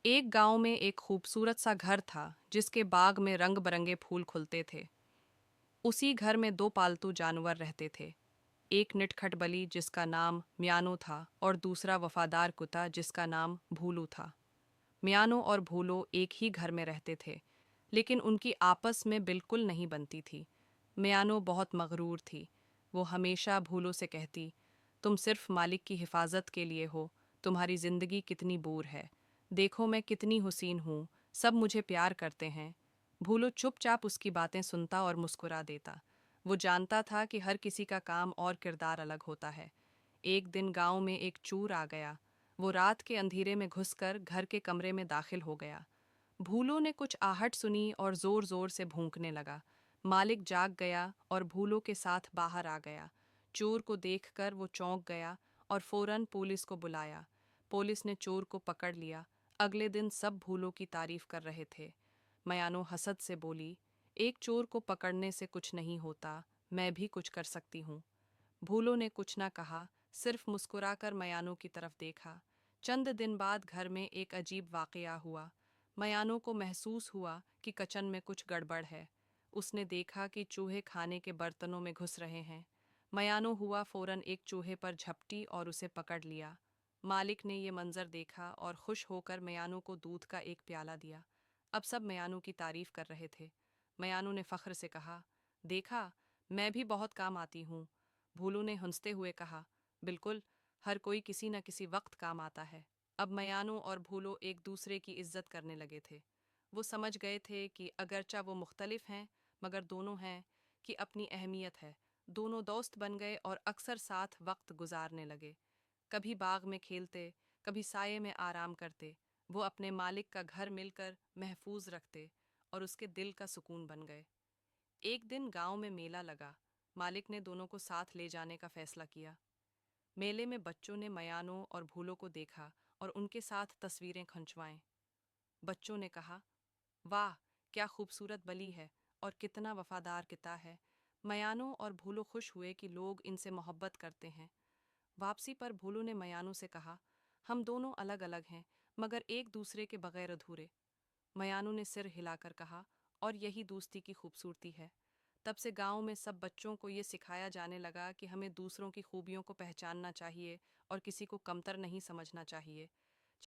एक गांव में एक खूबसूरत सा घर था जिसके बाग में रंग बरंगे फूल खुलते थे। उसी घर में दो पालतू जानवर रहते थे। एक निटखट बली जिसका नाम म्यानो था और दूसरा वफादार कुत्ता जिसका नाम भूलू था। म्यानो और भूलो एक ही घर में रहते थे, लेकिन उनकी आपस में बिल्कुल नहीं बनती थी। म्यानो बहुत मगरूर थी। वो हमेशा भूलो से कहती, तुम सिर्फ मालिक की हिफाजत के लिए हो, तुम्हारी जिंदगी कितनी बोर है। देखो मैं कितनी हुसीन हूँ, सब मुझे प्यार करते हैं। भूलो चुपचाप उसकी बातें सुनता और मुस्कुरा देता। वो जानता था कि हर किसी का काम और किरदार अलग होता है। एक दिन गांव में एक चूर आ गया। वो रात के अंधेरे में घुसकर घर के कमरे में दाखिल हो गया। भूलो ने कुछ आहट सुनी और जोर जोर से भौंकने लगा। मालिक जाग गया और भूलो के साथ बाहर आ गया। चोर को देखकर वो चौंक गया और फौरन पुलिस को बुलाया। पुलिस ने चोर को पकड़ लिया। अगले दिन सब भूलो की तारीफ कर रहे थे। मयानो हसद से बोली, एक चोर को पकड़ने से कुछ नहीं होता, मैं भी कुछ कर सकती हूँ। भूलो ने कुछ न कहा, सिर्फ मुस्कुराकर मयानो की तरफ देखा। चंद दिन बाद घर में एक अजीब वाकया हुआ। मयानो को महसूस हुआ कि किचन में कुछ गड़बड़ है। उसने देखा कि चूहे खाने के बर्तनों में घुस रहे हैं। मयानो हुआ फौरन एक चूहे पर झपटी और उसे पकड़ लिया। मालिक ने ये मंजर देखा और खुश होकर मयानो को दूध का एक प्याला दिया। अब सब मयानो की तारीफ कर रहे थे। मयानो ने फख्र से कहा, देखा, मैं भी बहुत काम आती हूँ। भूलू ने हंसते हुए कहा, बिल्कुल, हर कोई किसी न किसी वक्त काम आता है। अब मयानो और भूलो एक दूसरे की इज्जत करने लगे थे। वो समझ गए थे कि अगरचा वो मुख्तलिफ हैं, मगर दोनों हैं कि अपनी अहमियत है। दोनों दोस्त बन गए और अक्सर साथ वक्त गुजारने लगे। कभी बाग में खेलते, कभी साये में आराम करते। वो अपने मालिक का घर मिलकर महफूज रखते और उसके दिल का सुकून बन गए। एक दिन गांव में मेला लगा। मालिक ने दोनों को साथ ले जाने का फैसला किया। मेले में बच्चों ने मयानों और भूलों को देखा और उनके साथ तस्वीरें खंचवाएं। बच्चों ने कहा, वाह, क्या खूबसूरत बली है और कितना वफादार किता है। मयानों और भूलो खुश हुए कि लोग इनसे मोहब्बत करते हैं। वापसी पर भोलू ने मयानों से कहा, हम दोनों अलग अलग हैं, मगर एक दूसरे के बगैर अधूरे। मयानों ने सिर हिलाकर कहा, और यही दोस्ती की खूबसूरती है। तब से गांव में सब बच्चों को ये सिखाया जाने लगा कि हमें दूसरों की खूबियों को पहचानना चाहिए और किसी को कमतर नहीं समझना चाहिए।